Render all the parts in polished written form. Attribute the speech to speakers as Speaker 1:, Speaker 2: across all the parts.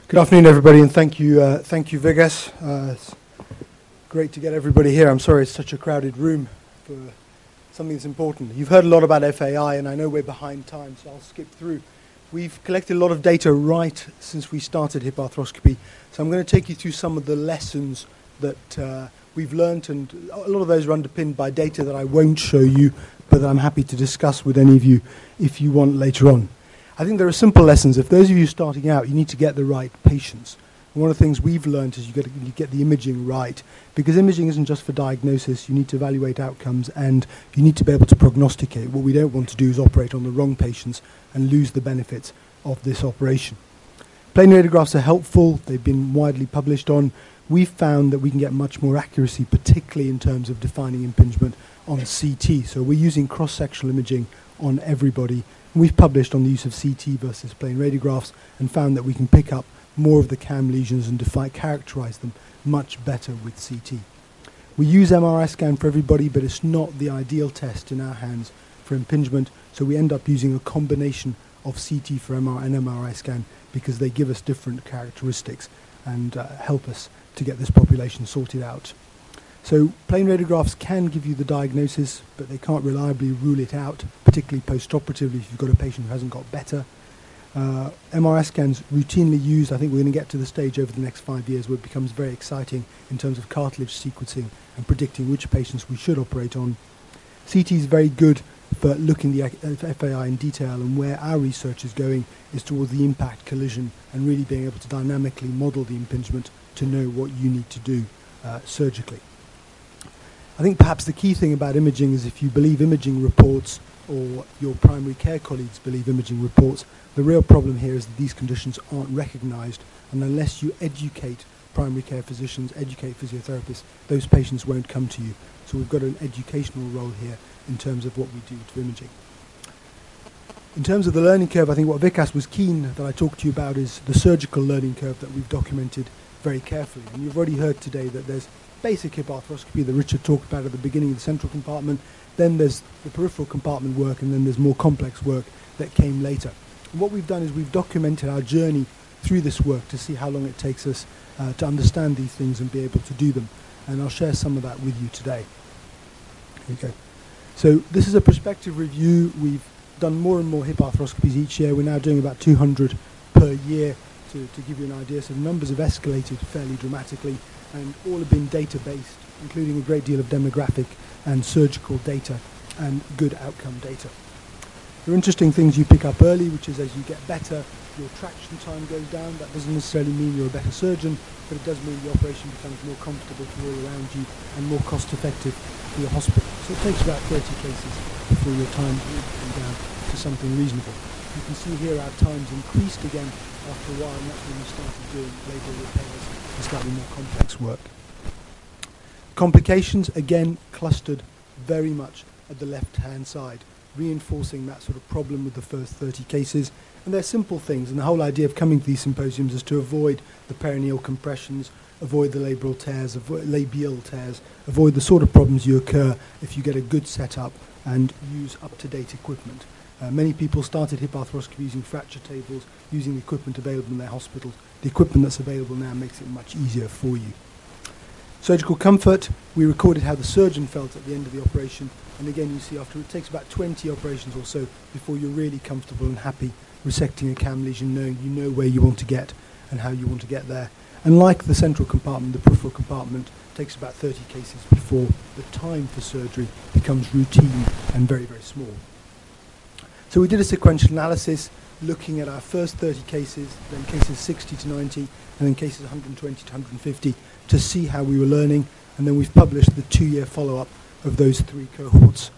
Speaker 1: Good afternoon, everybody, and thank you, Vigas. It's great to get everybody here. I'm sorry it's such a crowded room for something that's important. You've heard a lot about FAI, and I know we're behind time, so I'll skip through. We've collected a lot of data right since we started hip arthroscopy, so I'm going to take you through some of the lessons that we've learned, and a lot of those are underpinned by data that I won't show you, but that I'm happy to discuss with any of you if you want later on. I think there are simple lessons. If those of you starting out, you need to get the right patients. And one of the things we've learned is you get the imaging right, because imaging isn't just for diagnosis. You need to evaluate outcomes, and you need to be able to prognosticate. What we don't want to do is operate on the wrong patients and lose the benefits of this operation. Plain radiographs are helpful. They've been widely published on. We've found that we can get much more accuracy, particularly in terms of defining impingement on CT. So we're using cross-sectional imaging on everybody. We've published on the use of CT versus plain radiographs and found that we can pick up more of the CAM lesions and characterize them much better with CT. We use MRI scan for everybody, but it's not the ideal test in our hands for impingement, so we end up using a combination of CT for MRI and MRI scan because they give us different characteristics and help us to get this population sorted out. So plain radiographs can give you the diagnosis, but they can't reliably rule it out, particularly post-operatively if you've got a patient who hasn't got better. MRI scans routinely used. I think we're going to get to the stage over the next 5 years where it becomes very exciting in terms of cartilage sequencing and predicting which patients we should operate on. CT is very good for looking at FAI in detail, and where our research is going is towards the impact collision and really being able to dynamically model the impingement to know what you need to do surgically. I think perhaps the key thing about imaging is if you believe imaging reports or your primary care colleagues believe imaging reports, the real problem here is that these conditions aren't recognized, and unless you educate primary care physicians, educate physiotherapists, those patients won't come to you. So we've got an educational role here in terms of what we do to imaging. In terms of the learning curve, I think what Vikas was keen that I talked to you about is the surgical learning curve that we've documented very carefully. And you've already heard today that there's basic hip arthroscopy that Richard talked about at the beginning of the central compartment, then there's the peripheral compartment work, and then there's more complex work that came later. And what we've done is we've documented our journey through this work to see how long it takes us to understand these things and be able to do them. And I'll share some of that with you today. Here we go. So this is a prospective review. We've done more and more hip arthroscopies each year. We're now doing about 200 per year to give you an idea. So the numbers have escalated fairly dramatically, and all have been data-based, including a great deal of demographic and surgical data and good outcome data. There are interesting things you pick up early, which is as you get better, your traction time goes down. That doesn't necessarily mean you're a better surgeon, but it does mean the operation becomes more comfortable to all around you and more cost-effective for your hospital. So it takes about 30 cases before your time will come down to something reasonable. You can see here our times increased again after a while, and that's when we started doing labral repairs and slightly more complex work. Complications, again, clustered very much at the left-hand side, reinforcing that sort of problem with the first 30 cases. And they're simple things, and the whole idea of coming to these symposiums is to avoid the perineal compressions, avoid the labial tears, avoid the sort of problems you occur if you get a good setup and use up-to-date equipment. Many people started hip arthroscopy using fracture tables, using the equipment available in their hospitals. The equipment that's available now makes it much easier for you. Surgical comfort, we recorded how the surgeon felt at the end of the operation, and again you see after it takes about 20 operations or so before you're really comfortable and happy resecting a CAM lesion, knowing you know where you want to get and how you want to get there. And like the central compartment, the peripheral compartment takes about 30 cases before the time for surgery becomes routine and very, very small. So we did a sequential analysis looking at our first 30 cases, then cases 60 to 90, and then cases 120 to 150 to see how we were learning, and then we've published the 2-year follow-up of those 3 cohorts.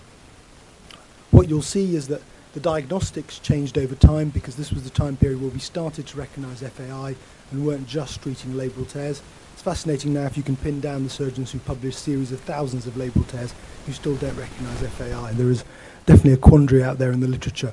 Speaker 1: What you'll see is that the diagnostics changed over time because this was the time period where we started to recognize FAI and weren't just treating labral tears. It's fascinating now if you can pin down the surgeons who publish series of thousands of labral tears who still don't recognize FAI. There is definitely a quandary out there in the literature.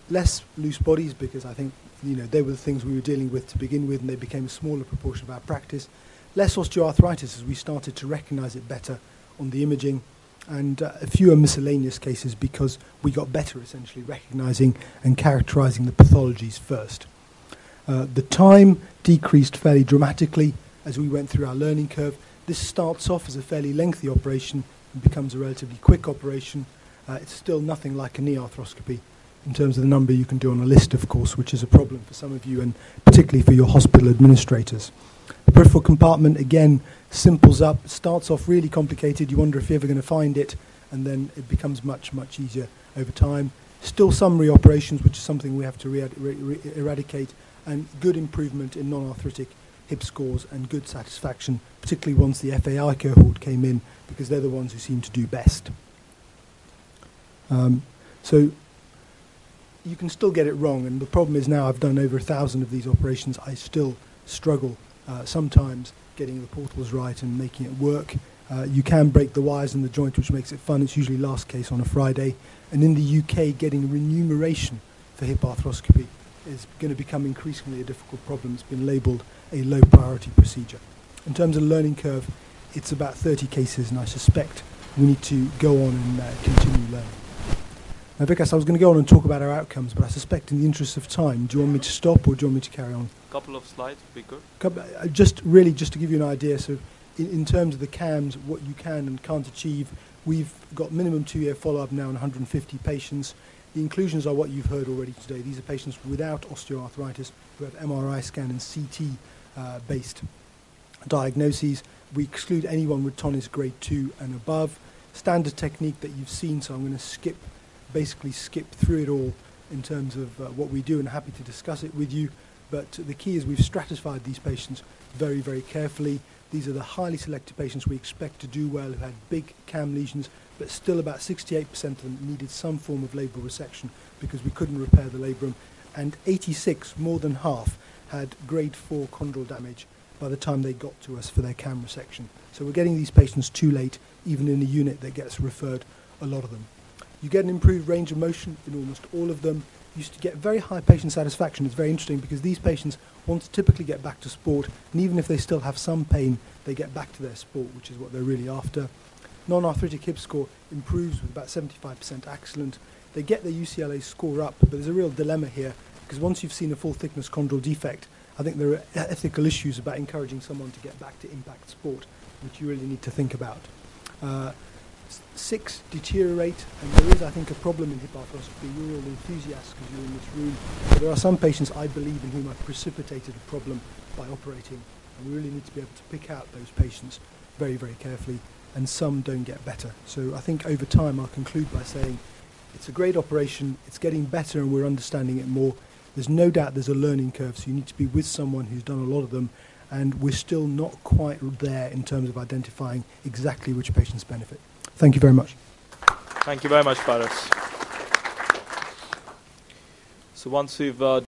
Speaker 1: Less loose bodies because I think they were the things we were dealing with to begin with, and they became a smaller proportion of our practice. Less osteoarthritis as we started to recognize it better on the imaging, and fewer miscellaneous cases because we got better essentially recognizing and characterizing the pathologies first. The time decreased fairly dramatically as we went through our learning curve. This starts off as a fairly lengthy operation and becomes a relatively quick operation. It's still nothing like a knee arthroscopy in terms of the number you can do on a list, of course, which is a problem for some of you and particularly for your hospital administrators. The peripheral compartment, again, simples up, starts off really complicated. You wonder if you're ever going to find it, and then it becomes much, much easier over time. Still some reoperations, which is something we have to eradicate, and good improvement in non-arthritic hip scores and good satisfaction, particularly once the FAI cohort came in, because they're the ones who seem to do best. So you can still get it wrong, and the problem is now I've done over 1,000 of these operations. I still struggle sometimes getting the portals right and making it work. You can break the wires in the joint, which makes it fun. It's usually last case on a Friday. And in the UK, getting remuneration for hip arthroscopy is going to become increasingly a difficult problem. It's been labelled a low priority procedure. In terms of learning curve, it's about 30 cases, and I suspect we need to go on and continue learning. Now, Vikas, I was going to go on and talk about our outcomes, but I suspect in the interest of time, do you want me to stop or do you want me to carry on?
Speaker 2: A couple of slides would be good.
Speaker 1: Just to give you an idea, so in terms of the CAMs, what you can and can't achieve, we've got minimum 2-year follow-up now on 150 patients. The inclusions are what you've heard already today. These are patients without osteoarthritis who have MRI scan and CT-based diagnoses. We exclude anyone with tonus grade 2 and above. Standard technique that you've seen, so I'm going to basically skip through it all in terms of what we do, and happy to discuss it with you. But the key is we've stratified these patients very, very carefully. These are the highly selected patients we expect to do well, who had big CAM lesions, but still about 68% of them needed some form of labral resection because we couldn't repair the labrum. And 86, more than half, had grade 4 chondral damage by the time they got to us for their CAM resection. So we're getting these patients too late, even in a unit that gets referred, a lot of them. You get an improved range of motion in almost all of them. You used to get very high patient satisfaction. It's very interesting because these patients want to typically get back to sport, and even if they still have some pain, they get back to their sport, which is what they're really after. Non-arthritic hip score improves with about 75% excellent. They get their UCLA score up, but there's a real dilemma here, because once you've seen a full thickness chondral defect, I think there are ethical issues about encouraging someone to get back to impact sport, which you really need to think about. 6 deteriorate, and there is, I think, a problem in hip arthroscopy. You're all enthusiasts because you're in this room, but there are some patients, I believe, in whom I've precipitated a problem by operating, and we really need to be able to pick out those patients very, very carefully, and some don't get better. So I think over time I'll conclude by saying it's a great operation, it's getting better and we're understanding it more. There's no doubt there's a learning curve, so you need to be with someone who's done a lot of them, and we're still not quite there in terms of identifying exactly which patients benefit. Thank you very much.
Speaker 2: Thank you very much, Paris. So once we've